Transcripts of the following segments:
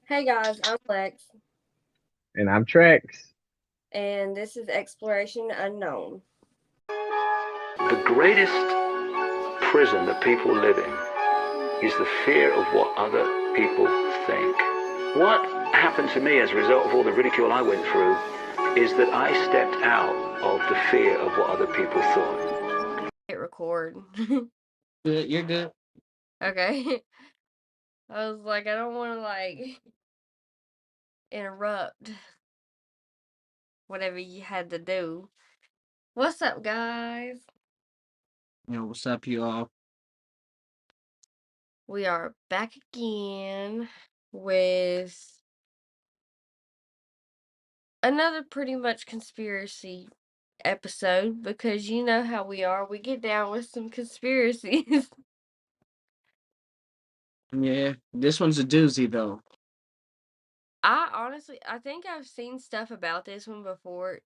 Hey guys, I'm Lex, And I'm Trex. and this is Exploration Unknown. The greatest prison that people live in is the fear of what other people think. What happened to me as a result of all the ridicule I went through is that I stepped out of the fear of what other people thought. Hit record. Good, you're good. Okay. I was like, I don't want to interrupt whatever you had to do. What's up, guys? What's up, you all? We are back again with another pretty much conspiracy episode because you know how we are. We get down with some conspiracies. Yeah, this one's a doozy though. I think I've seen stuff about this one before.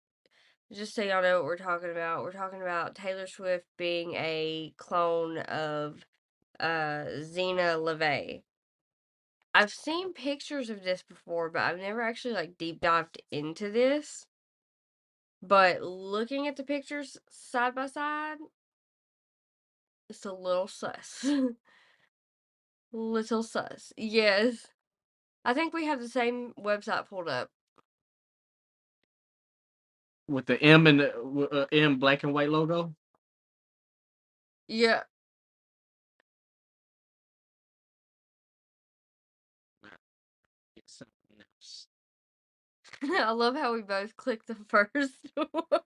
Just so y'all know what we're talking about. We're talking about Taylor Swift being a clone of Xena LeVay. I've seen pictures of this before, but I've never actually deep dived into this. But looking at the pictures side by side, it's a little sus. Little sus. Yes. I think we have the same website pulled up. With the M and the M black and white logo. Yeah. It's something else. I love how we both clicked the first one.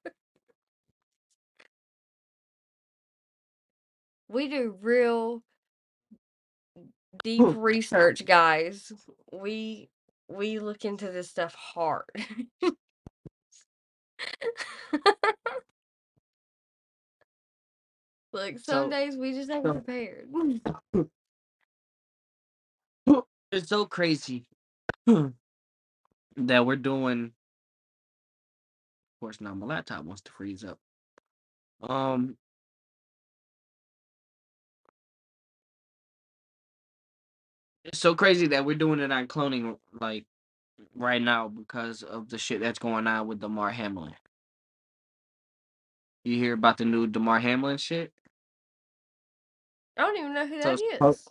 We do real deep research, guys. We we look into this stuff hard. Like some So, days we just ain't so prepared. it's so crazy that we're doing. Of course, now my laptop wants to freeze up. Um, it's so crazy that we're doing it on cloning like right now because of the shit that's going on with Damar Hamlin. You hear about the new Damar Hamlin shit? I don't even know who So that it's is.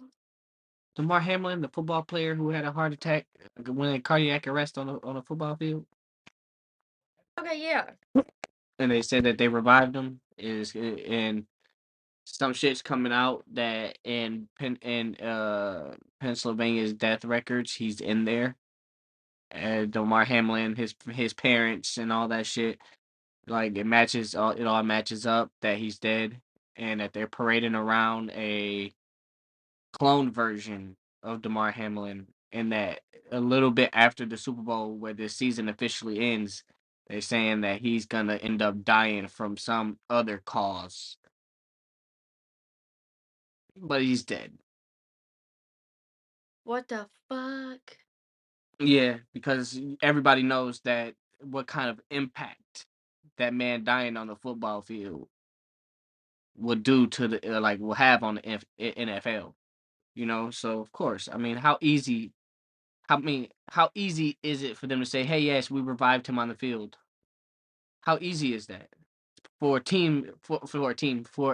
Damar Hamlin, the football player who had a heart attack when a cardiac arrest on a football field, Okay, yeah. and they said that they revived him. Is and some shit's coming out that in Pennsylvania's death records, he's in there. And Damar Hamlin, his parents, and all that shit, like it all matches up that he's dead, and that they're parading around a clone version of Damar Hamlin, and that a little bit after the Super Bowl, where this season officially ends, they're saying that he's gonna end up dying from some other cause, but he's dead. What the fuck? Yeah, because everybody knows that what kind of impact that man dying on the football field would do to the will have on the NFL. So of course, I mean, how easy is it for them to say, "Hey, yes, we revived him on the field"? How easy is that for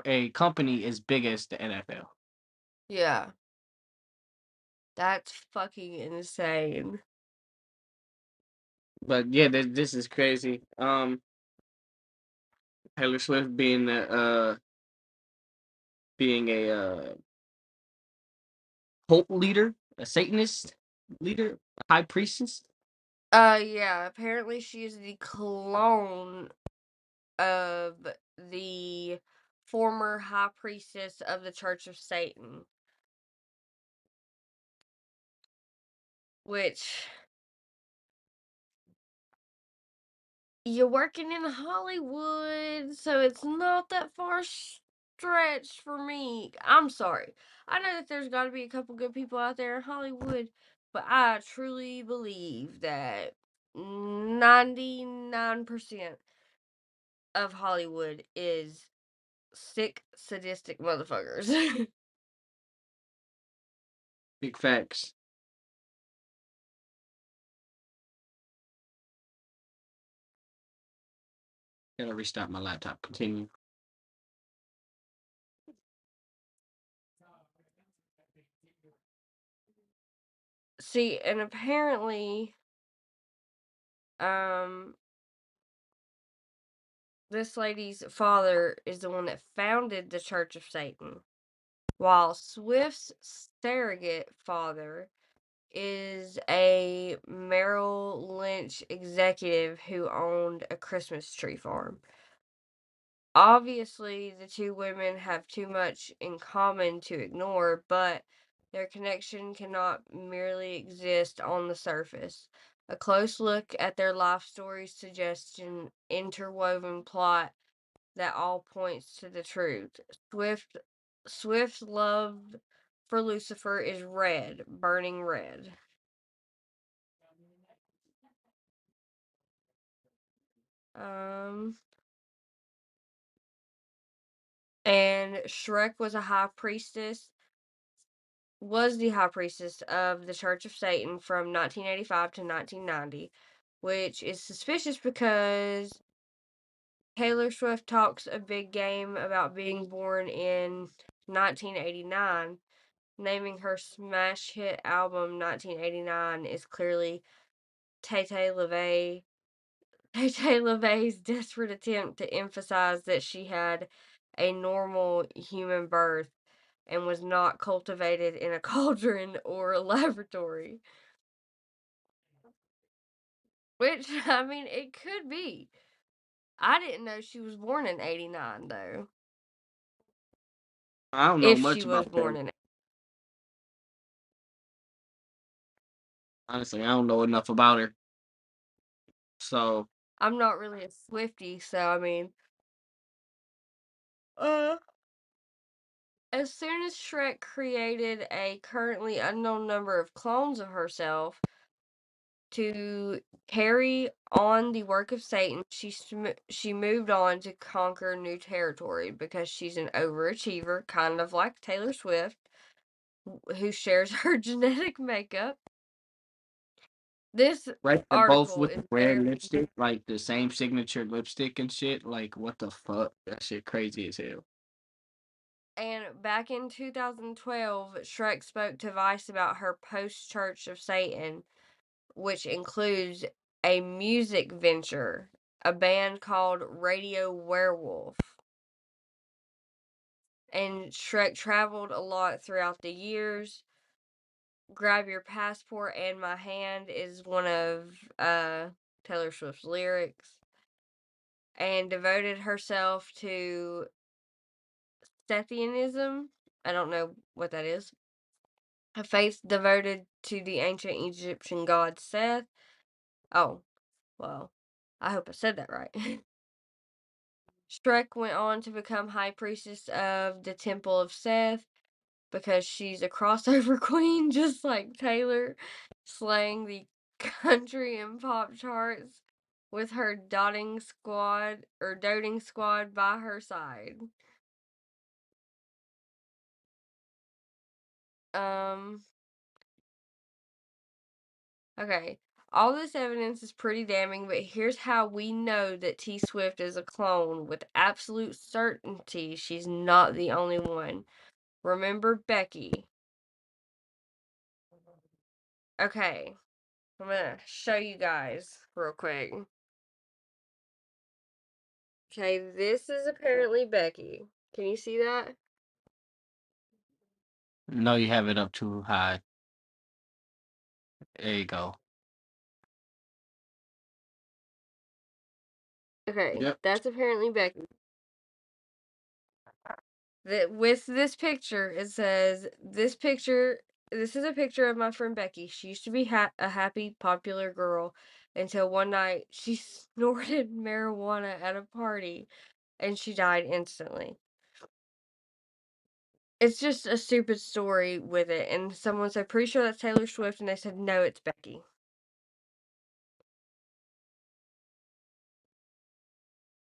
a company as big as the NFL? Yeah. That's fucking insane. But yeah, this is crazy. Taylor Swift being a cult leader, a Satanist leader, a high priestess. Yeah, apparently she is the clone of the former high priestess of the Church of Satan, which you're working in Hollywood, so it's not that far stretched for me. I'm sorry. I know that there's got to be a couple good people out there in Hollywood, but I truly believe that 99% of Hollywood is sick, sadistic motherfuckers. Big facts. Gotta restart my laptop. Continue. See, and apparently, this lady's father is the one that founded the Church of Satan, while Swift's surrogate father is a Merrill Lynch executive who owned a Christmas tree farm. Obviously, the two women have too much in common to ignore, but their connection cannot merely exist on the surface. A close look at their life stories suggests an interwoven plot that all points to the truth. Swift's love for Lucifer is red, burning red. And Shrek was the high priestess of the Church of Satan from 1985 to 1990, which is suspicious because Taylor Swift talks a big game about being born in 1989. Naming her smash hit album 1989 is clearly Tay Tay LaVey's desperate attempt to emphasize that she had a normal human birth and was not cultivated in a cauldron or a laboratory. Which, I mean, it could be. I didn't know she was born in 89, though. I don't know If she much was about born that. in. Honestly, I don't know enough about her. So I'm not really a Swiftie, so I mean. Uh. As soon as Shrek created a currently unknown number of clones of herself to carry on the work of Satan, she moved on to conquer new territory because she's an overachiever, kind of like Taylor Swift, who shares her genetic makeup. This right, they're both article with is the red very. lipstick, like the same signature lipstick and shit. Like, what the fuck? That shit crazy as hell. And back in 2012, Shrek spoke to Vice about her post-Church of Satan, which includes a music venture, a band called Radio Werewolf. And Shrek traveled a lot throughout the years. Grab Your Passport and My Hand is one of Taylor Swift's lyrics. And devoted herself to Sethianism. I don't know what that is. A faith devoted to the ancient Egyptian god Seth. Oh, well, I hope I said that right. Shrek went on to become High Priestess of the Temple of Seth because she's a crossover queen, just like Taylor, slaying the country and pop charts with her doting squad by her side. Okay. All this evidence is pretty damning, but here's how we know that T Swift is a clone. With absolute certainty, she's not the only one. Remember Becky. Okay. I'm gonna show you guys real quick. Okay, this is apparently Becky. Can you see that? No, you have it up too high. There you go. Okay, Yep. that's apparently Becky. With this picture, it says, this is a picture of my friend Becky. She used to be a happy, popular girl until one night she snorted marijuana at a party and she died instantly. It's just a stupid story with it. And someone said, pretty sure that's Taylor Swift. And they said, no, it's Becky.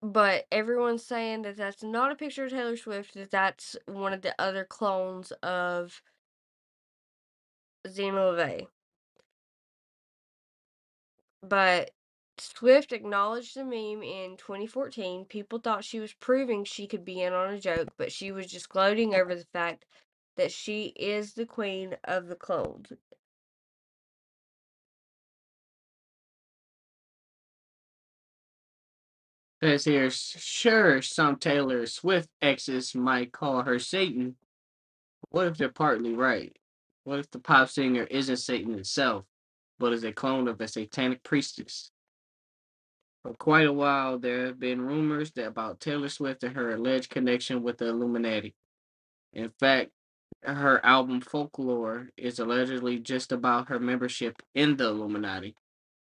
But everyone's saying that that's not a picture of Taylor Swift, that that's one of the other clones of Zena LeVay. But Swift acknowledged the meme in 2014. People thought she was proving she could be in on a joke, but she was just gloating over the fact that she is the queen of the clones. Says here, sure, some Taylor Swift exes might call her Satan. What if they're partly right? What if the pop singer isn't Satan itself, but is a clone of a satanic priestess? For quite a while, there have been rumors about Taylor Swift and her alleged connection with the Illuminati. In fact, her album Folklore is allegedly just about her membership in the Illuminati,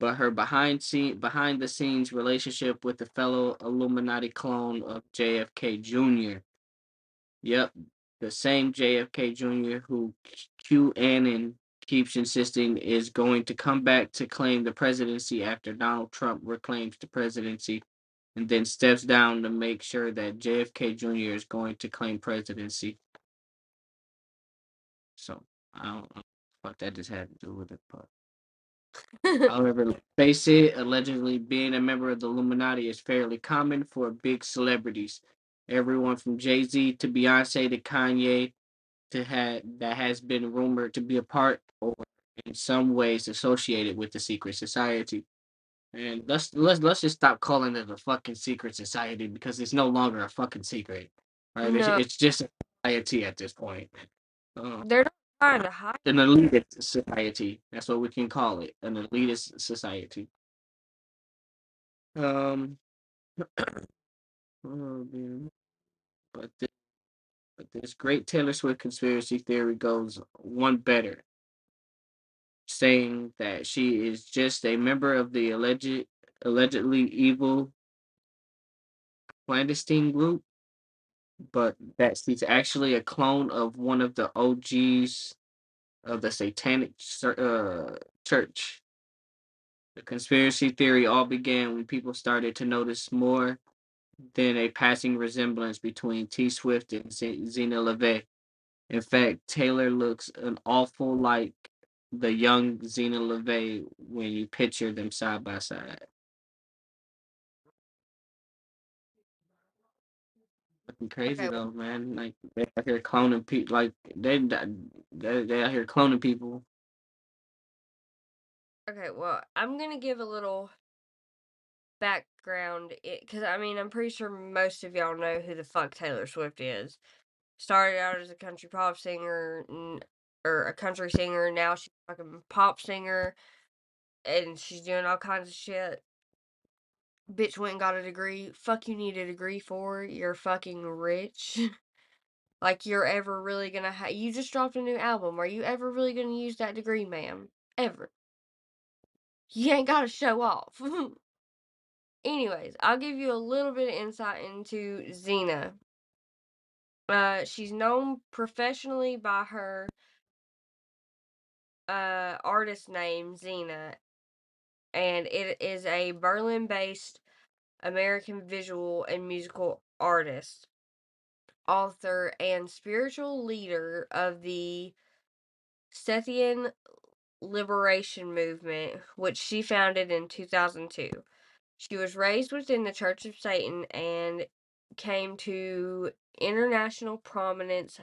but her behind the scenes relationship with the fellow Illuminati clone of JFK Jr. Yep, the same JFK Jr. who QAnon keeps insisting is going to come back to claim the presidency after Donald Trump reclaims the presidency and then steps down to make sure that JFK Jr. is going to claim presidency. So I don't know what that just had to do with it, but however, let's face it, allegedly being a member of the Illuminati is fairly common for big celebrities. Everyone from Jay-Z to Beyonce to Kanye that has been rumored to be a part or in some ways associated with the secret society. And let's just stop calling it a fucking secret society because it's no longer a fucking secret, right? It's, No, it's just a society at this point. they're not trying to hide. An elitist society. That's what we can call it. An elitist society. Um, oh, man. But this, but this great Taylor Swift conspiracy theory goes one better, saying that she is just a member of the allegedly evil clandestine group, but that she's actually a clone of one of the OGs of the Satanic Church. The conspiracy theory all began when people started to notice more than a passing resemblance between T Swift and Zena LeVay. In fact, Taylor looks an awful like the young Zena LeVay when you picture them side by side. Fucking crazy Okay, though, man. Like they out here cloning people. Like they out here cloning people. okay. Well, I'm gonna give a little background, because I mean, I'm pretty sure most of y'all know who the fuck Taylor Swift is. Started out as a country pop singer, or a country singer. Now she's a fucking pop singer, and she's doing all kinds of shit. Bitch went and got a degree. Fuck you need a degree for? You're fucking rich. Like you're ever really gonna you just dropped a new album. Are you ever really gonna use that degree, ma'am? Ever. You ain't gotta show off. Anyways, I'll give you a little bit of insight into Xena. She's known professionally by her artist name Xena, and it is a Berlin-based American visual and musical artist, author, and spiritual leader of the Sethian Liberation Movement, which she founded in 2002. She was raised within the Church of Satan and came to international prominence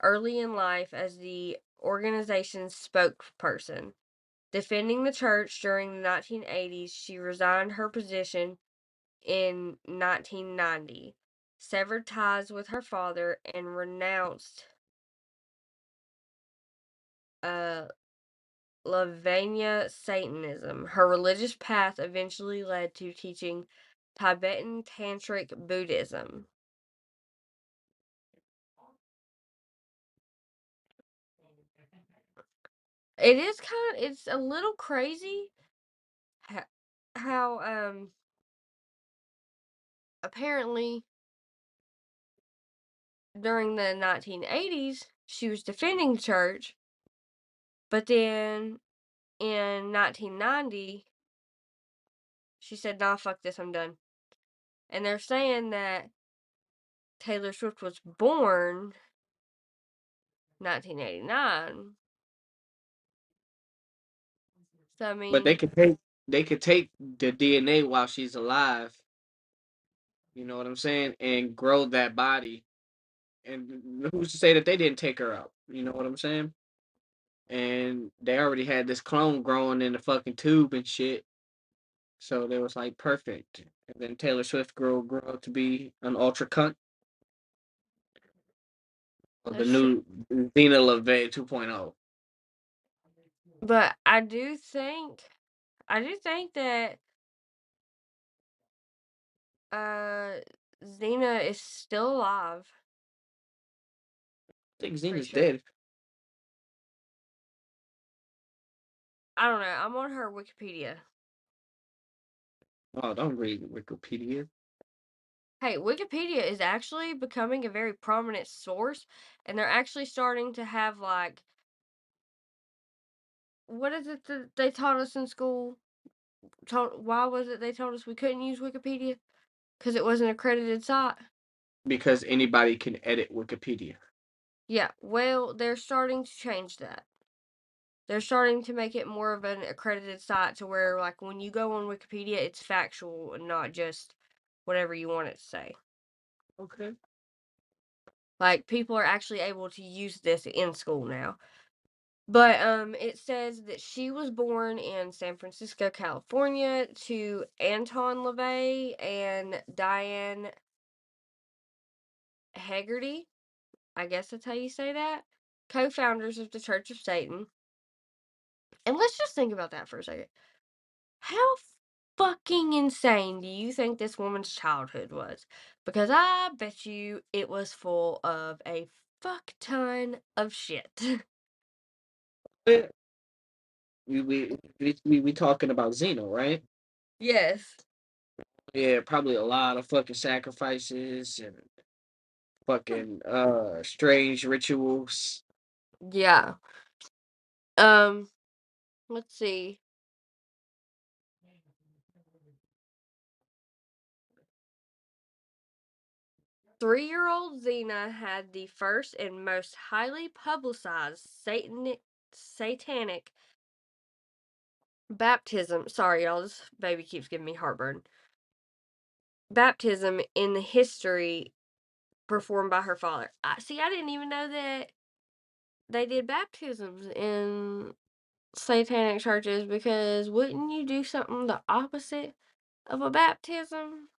early in life as the organization's spokesperson. Defending the church during the 1980s, she resigned her position in 1990, severed ties with her father, and renounced uh, Lavanya Satanism. Her religious path eventually led to teaching Tibetan Tantric Buddhism. It is it's a little crazy how apparently during the 1980s she was defending the church, but then in 1990 she said, "Nah, fuck this, I'm done." And they're saying that Taylor Swift was born 1989. So I But they mean, can take they could take the DNA while she's alive. You know what I'm saying, and grow that body. And who's to say that they didn't take her out? You know what I'm saying? And they already had this clone growing in the fucking tube and shit. So they was like perfect. And then Taylor Swift grew up to be an ultra cunt. The That's true. new Xena LaVey 2.0. But I do think that uh Xena is still alive. I think Pretty Xena's sure. dead. I don't know. I'm on her Wikipedia. Oh, don't read Wikipedia. Hey, Wikipedia is actually becoming a very prominent source, and they're actually starting to have like what is it that they taught us in school? Why was it they told us we couldn't use Wikipedia? Because it wasn't an accredited site. Because anybody can edit Wikipedia. Yeah, well, they're starting to change that. They're starting to make it more of an accredited site to where, like, when you go on Wikipedia, it's factual and not just whatever you want it to say. Okay. Like, people are actually able to use this in school now. But it says that she was born in San Francisco, California, to Anton LaVey and Diane Hegarty. I guess that's how you say that. Co-founders of the Church of Satan. And let's just think about that for a second. How fucking insane do you think this woman's childhood was? Because I bet you it was full of a fuck ton of shit. Yeah. We talking about Xena, right? Yes. Yeah, probably a lot of fucking sacrifices and fucking strange rituals. Yeah. Um, let's see. 3-year-old Xena had the first and most highly publicized satanic baptism. Sorry, y'all, this baby keeps giving me heartburn. Baptism in the history performed by her father. I didn't even know that they did baptisms in satanic churches because wouldn't you do something the opposite of a baptism?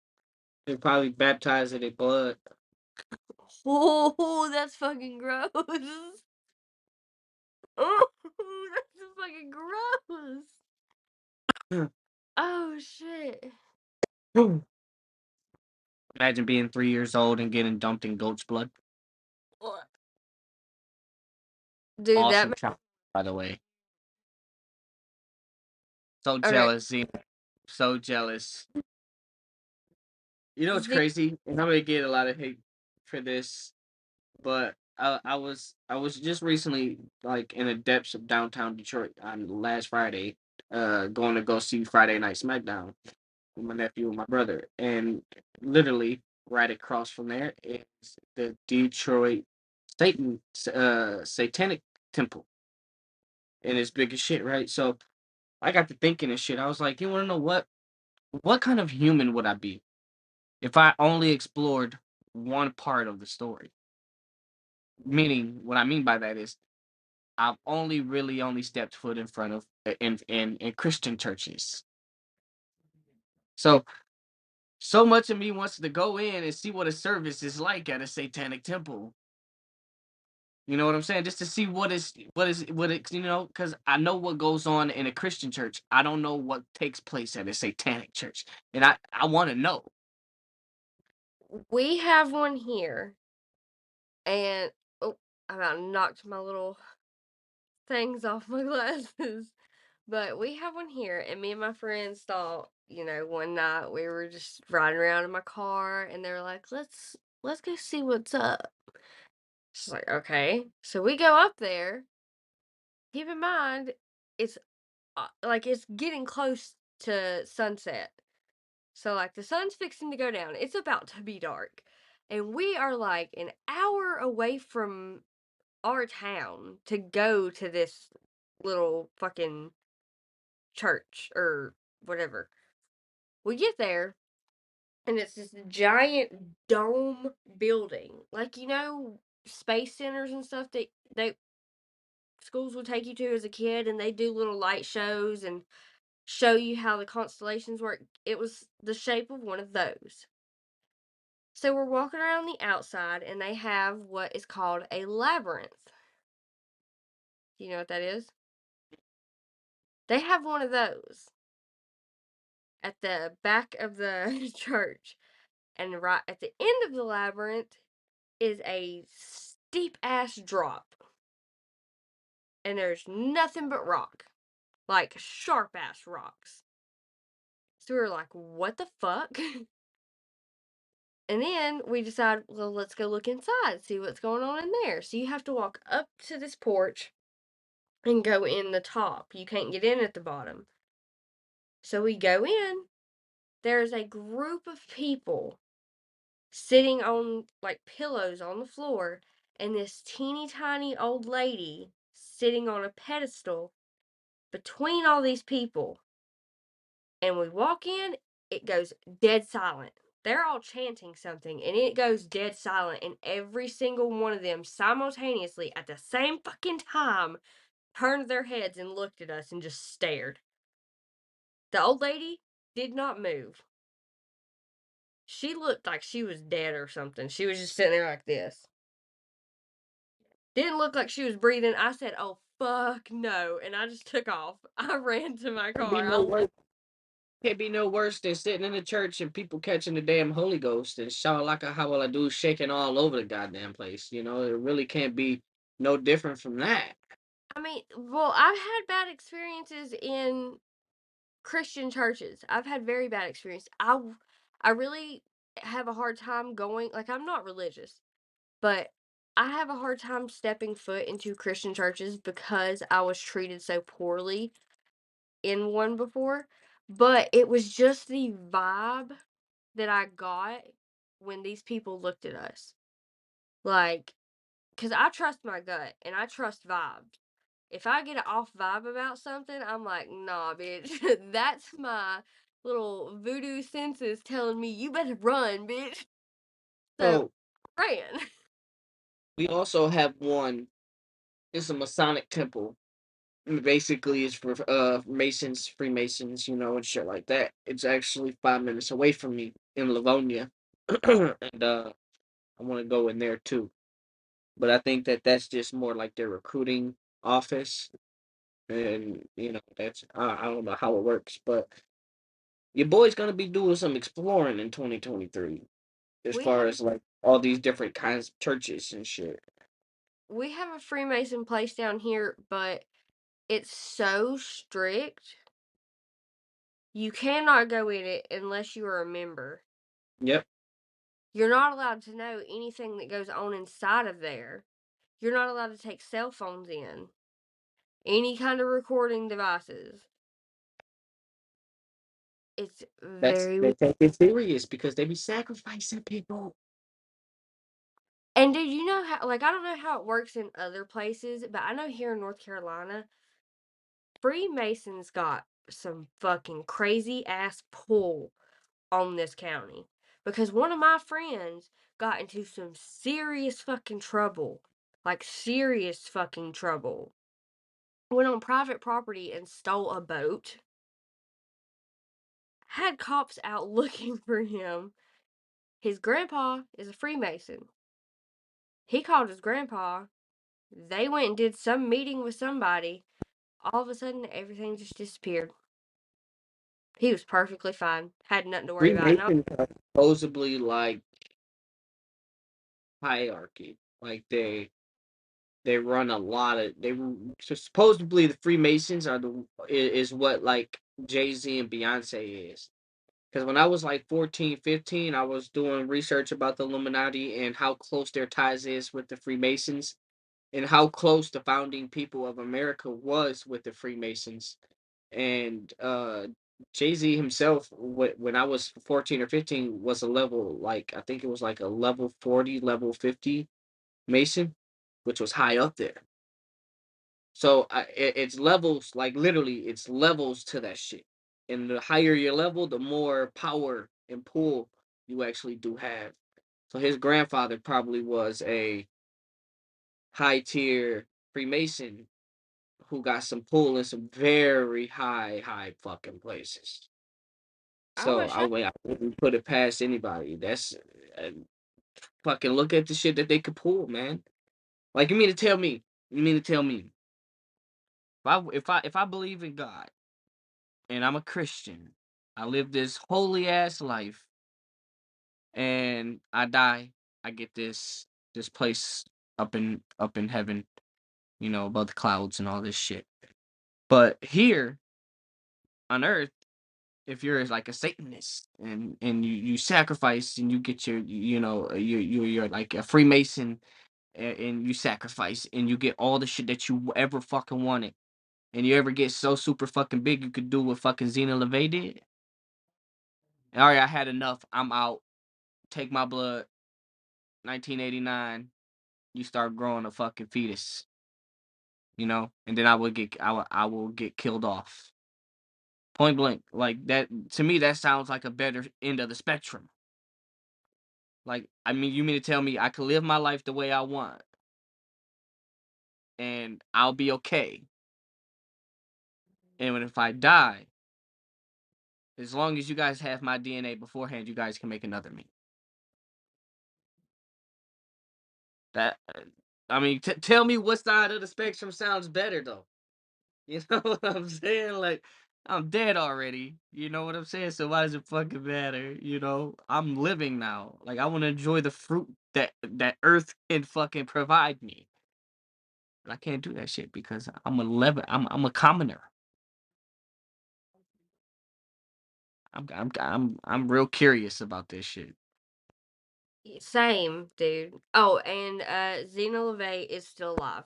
They probably baptized in their blood. Oh, that's fucking gross. Oh, that's fucking gross. Oh shit. Imagine being 3 years old and getting dumped in goat's blood. Dude, Awesome child, by the way. So okay. jealous, Xena. So jealous. You know what's Z- crazy? And I'm gonna get a lot of hate for this, but I was just recently like in the depths of downtown Detroit on last Friday, going to go see Friday Night SmackDown with my nephew and my brother, and literally right across from there is the Detroit Satanic Temple, and it's big as shit, right? So I got to thinking and shit. I was like, you want to know what? What kind of human would I be if I only explored one part of the story? Meaning, what I mean by that is, I've only stepped foot in front of in Christian churches. So so much of me wants to go in and see what a service is like at a satanic temple. You know what I'm saying? Just to see what it because I know what goes on in a Christian church. I don't know what takes place at a satanic church, and I want to know. we have one here, and oh, I about knocked my little things off my glasses. But we have one here, and me and my friends thought, one night we were just riding around in my car, and they were like, "Let's go see what's up." She's like, "Okay." So we go up there. Keep in mind, it's like it's getting close to sunset. So like the sun's fixing to go down. It's about to be dark. And we are like an hour away from our town to go to this little fucking church or whatever. We get there, and it's this giant dome building. Like, space centers and stuff that schools would take you to as a kid, and they do little light shows and show you how the constellations work. It was the shape of one of those. So we're walking around the outside, and they have what is called a labyrinth. Do you know what that is? They have one of those at the back of the church. And right at the end of the labyrinth is a steep ass drop. And there's nothing but rock. Like sharp ass rocks. So we were like, what the fuck? And then we decide, well, let's go look inside, see what's going on in there. So you have to walk up to this porch and go in the top. You can't get in at the bottom. So we go in. There's a group of people sitting on like pillows on the floor, and this teeny tiny old lady sitting on a pedestal between all these people. And we walk in, it goes dead silent. They're all chanting something, and it goes dead silent, and every single one of them simultaneously at the same fucking time turned their heads and looked at us and just stared. The old lady did not move. She looked like she was dead or something. She was just sitting there like this. Didn't look like she was breathing. I said, "Oh fuck no," and I just took off. I ran to my Can't be car. no worse. Can't be no worse than sitting in the church and people catching the damn Holy Ghost and Shalalaka how will I do shaking all over the goddamn place. You know, it really can't be no different from that. I mean, well, I've had bad experiences in Christian churches. I've had very bad experience. I really have a hard time going. Like, I'm not religious, but I have a hard time stepping foot into Christian churches because I was treated so poorly in one before. But it was just the vibe that I got when these people looked at us. Like, because I trust my gut and I trust vibes. If I get an off vibe about something, I'm like, nah, bitch. That's my little voodoo senses telling me you better run, bitch. So, So ran. we also have one. It's a Masonic temple. And basically, it's for Masons, Freemasons, you know, and shit like that. It's actually 5 minutes away from me in Livonia, and I want to go in there too. But I think that that's just more like their recruiting office, and you know, that's I don't know how it works, but your boy's gonna be doing some exploring in 2023 as We far have as like all these different kinds of churches and shit. we have a Freemason place down here, but it's so strict. You cannot go in it unless you are a member. Yep, You're not allowed to know anything that goes on inside of there. You're not allowed to take cell phones in. Any kind of recording devices. It's that's very they weird. take it serious because they be sacrificing people. And did you know how, like, I don't know how it works in other places, but I know here in North Carolina, Freemasons got some fucking crazy ass pull on this county. Because one of my friends got into some serious fucking trouble. Like, serious fucking trouble. Went on private property and stole a boat. Had cops out looking for him. His grandpa is a Freemason. He called his grandpa. They went and did some meeting with somebody. All of a sudden, everything just disappeared. He was perfectly fine. Had nothing to worry about. No, Freemasons are supposedly like hierarchy, like they run a lot of so supposedly the Freemasons are is what like Jay-Z and Beyonce is. Because when I was like 14, 15, I was doing research about the Illuminati and how close their ties is with the Freemasons and how close the founding people of America was with the Freemasons. And Jay-Z himself, when I was 14 or 15, was a level, like, I think it was like a level 40, level 50 Mason, which was high up there. So it's levels, like literally, it's levels to that shit. And the higher your level, the more power and pull you actually do have. So his grandfather probably was a high tier Freemason who got some pull in some very high fucking places. I So wish I I wouldn't put it past anybody. That's uh, fucking look at the shit that they could pull, man. Like you mean to tell me? You mean to tell me if I believe in God and I'm a Christian, I live this holy ass life, and I die, I get this place up in heaven, above the clouds and all this shit. But here on earth, if you're like a Satanist and you sacrifice and you get you're like a Freemason and you sacrifice and you get all the shit that you ever fucking wanted and you ever get so super fucking big you could do what fucking Xena LeVay did. All right, I had enough. I'm out. Take my blood. 1989. You start growing a fucking fetus, and then I will get killed off. Point blank, like that to me, that sounds like a better end of the spectrum. Like, I mean, you mean to tell me I can live my life the way I want and I'll be okay. And if I die, as long as you guys have my DNA beforehand, you guys can make another me. That, I mean, tell me what side of the spectrum sounds better, though. You know what I'm saying? Like, I'm dead already. You know what I'm saying? So why does it fucking matter? I'm living now. Like, I want to enjoy the fruit that Earth can fucking provide me. But I can't do that shit because I'm a commoner. I'm real curious about this shit. same, dude. Oh, and Xena LeVay is still alive.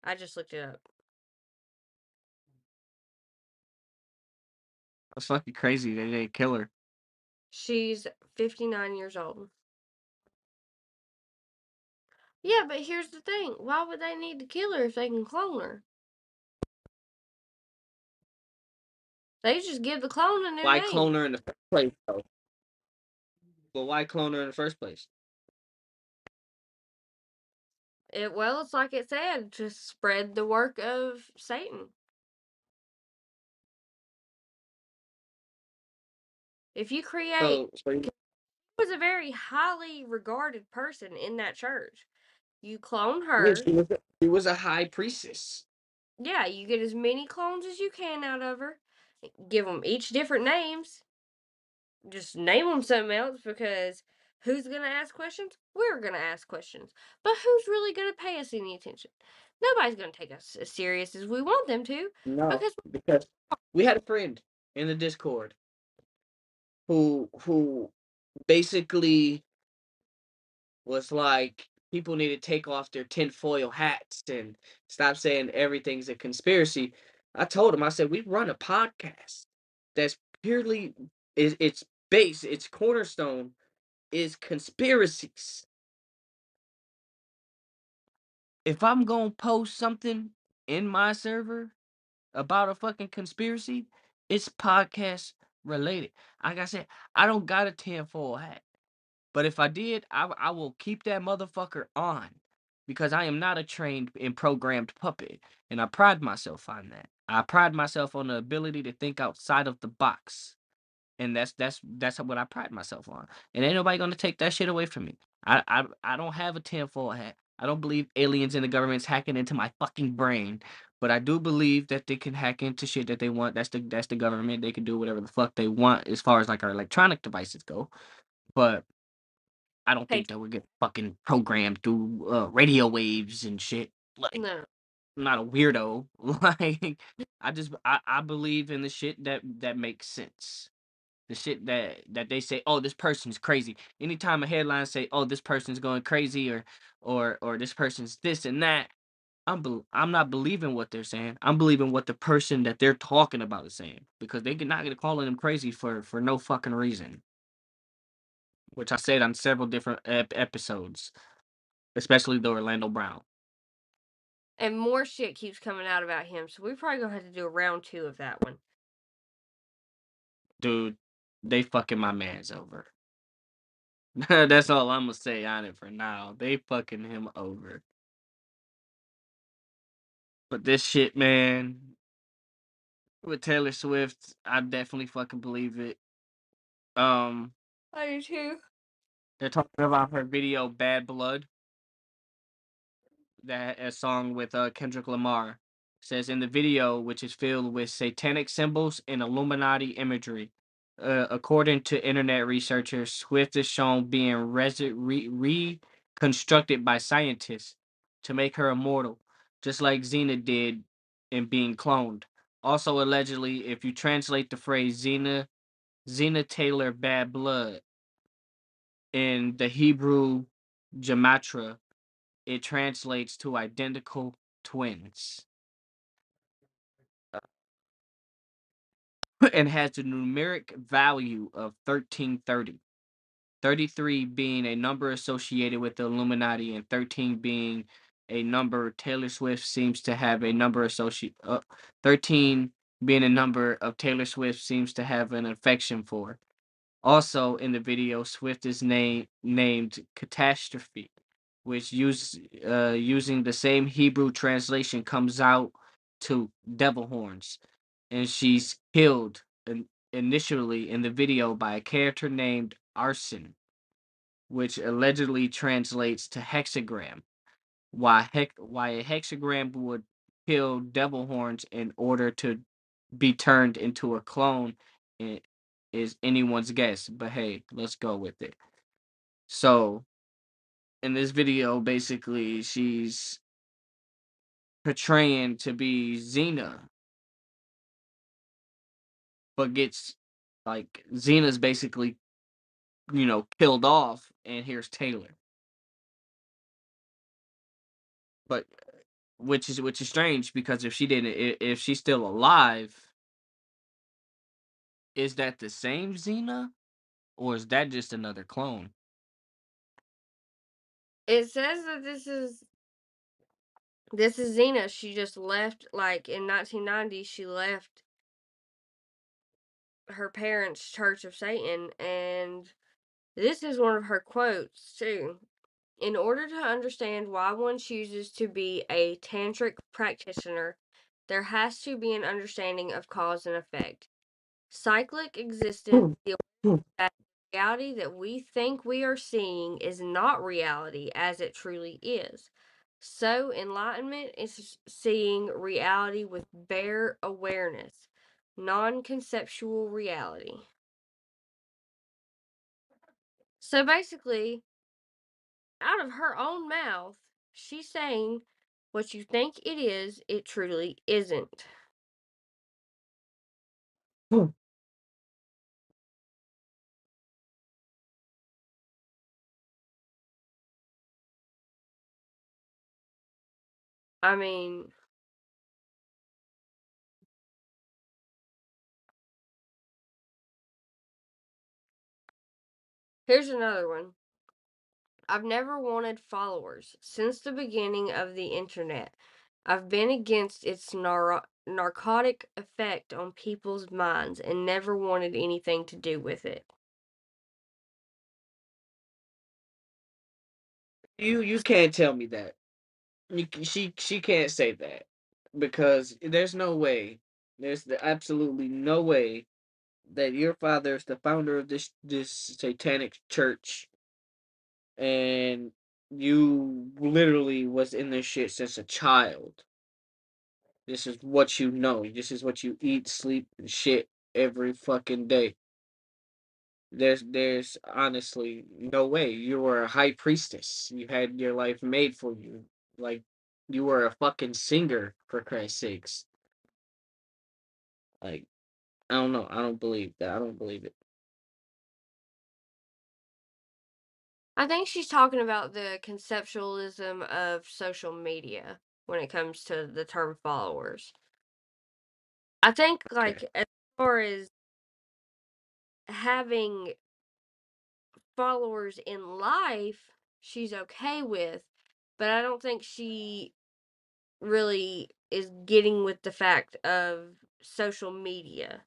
I just looked it up. That's fucking crazy. They didn't kill her. She's 59 years old. Yeah, but here's the thing. Why would they need to kill her if they can clone her? They just give the clone a new Why name. clone her in the first place, though? But why clone her in the first place? Well, it's like it said, to spread the work of Satan. If you create, So was a very highly regarded person in that church. You clone yeah, her. she was a high priestess. Yeah, you get as many clones as you can out of her. Give them each different names. Just name them something else because who's going to ask questions? We're going to ask questions. But who's really going to pay us any attention? Nobody's going to take us as serious as we want them to No, because because we had a friend in the Discord who basically was like people need to take off their tinfoil hats and stop saying everything's a conspiracy. I told him, I said, we run a podcast that's purely is its base, its cornerstone is conspiracies. If I'm gonna post something in my server about a fucking conspiracy, it's podcast related. Like I said, I don't got a tinfoil hat. But if I did, I will keep that motherfucker on because I am not a trained and programmed puppet, and I pride myself on that. I pride myself on the ability to think outside of the box, and that's what I pride myself on. And ain't nobody gonna take that shit away from me. I don't have a tinfoil hat. I don't believe aliens and the government's hacking into my fucking brain, but I do believe that they can hack into shit that they want. That's the government. They can do whatever the fuck they want as far as like our electronic devices go. But I don't hey, think that we get fucking programmed through radio waves and shit. Like, no, I'm not a weirdo. Like, I believe in the shit that makes sense. The shit that they say, oh, this person's crazy. Anytime a headline say, oh, this person's going crazy or this person's this and that, I'm not believing what they're saying. I'm believing what the person that they're talking about is saying because they not gonna calling them crazy for no fucking reason. Which I said on several different episodes, especially the Orlando Brown. And more shit keeps coming out about him, so we probably gonna have to do a round 2 of that one. Dude, they fucking my man's over. That's all I'm gonna say on it for now. They fucking him over. But this shit, man, with Taylor Swift, I definitely fucking believe it. Um, I do too. they're talking about her video "Bad Blood," that a song with Kendrick Lamar. Says in the video, which is filled with satanic symbols and Illuminati imagery. According to internet researchers, Swift is shown being reconstructed by scientists to make her immortal, just like Xena did in being cloned. Also, allegedly, if you translate the phrase Xena Taylor Bad Blood in the Hebrew Gematria, it translates to identical twins and has a numeric value of 1330. 33 being a number associated with the Illuminati, and 13 being a number Taylor Swift seems to have a number associated. 13 being a number of Taylor Swift seems to have an affection for. Also in the video, Swift is named Catastrophe, which using the same Hebrew translation comes out to devil horns, and she's killed initially in the video by a character named Arson, which allegedly translates to hexagram. Why a hexagram would kill devil horns in order to be turned into a clone is anyone's guess. But hey, let's go with it. So in this video, basically, she's portraying to be Xena, but gets like Xena's basically, killed off, and here's Taylor. But which is strange because if she didn't, if she's still alive, is that the same Xena or is that just another clone? It says that this is Xena. She just left, like, in 1990, she left her parents' Church of Satan, and this is one of her quotes, too. In order to understand why one chooses to be a tantric practitioner, there has to be an understanding of cause and effect. Cyclic existence, the reality that we think we are seeing is not reality as it truly is. So, enlightenment is seeing reality with bare awareness, non conceptual reality. So, basically, out of her own mouth, she's saying what you think it is, it truly isn't. I mean, here's another one. I've never wanted followers since the beginning of the internet. I've been against its narcotic effect on people's minds and never wanted anything to do with it. You can't tell me that. She can't say that because there's no way. Absolutely no way that your father is the founder of this satanic church and you literally was in this shit since a child. This is what you know. This is what you eat, sleep, and shit every fucking day. There's honestly no way. You were a high priestess. You had your life made for you. Like you were a fucking singer for Christ's sakes. Like I don't know. I don't believe that. I don't believe it. I think she's talking about the conceptualism of social media when it comes to the term followers. I think, Okay. like, as far as having followers in life, she's okay with, but I don't think she really is getting with the fact of social media.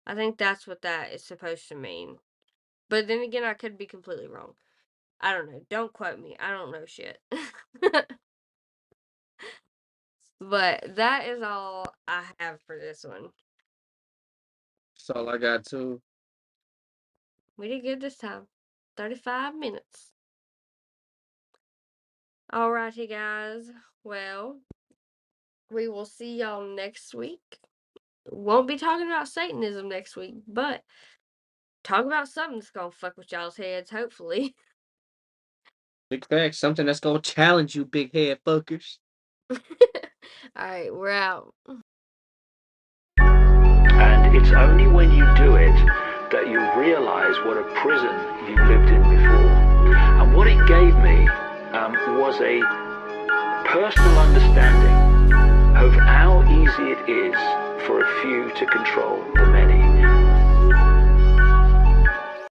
I think that's what that is supposed to mean. But then again, I could be completely wrong. I don't know. Don't quote me. I don't know shit. But that is all I have for this one. That's all I got too. We did good this time. 35 minutes. Alrighty, guys. Well, we will see y'all next week. Won't be talking about Satanism next week, but talk about something that's gonna fuck with y'all's heads, hopefully. Big facts. Something that's gonna challenge you, big head fuckers. Alright, we're out. And it's only when you do it that you realize what a prison you lived in before. And what it gave me was a personal understanding of how easy it is for a few to control the many.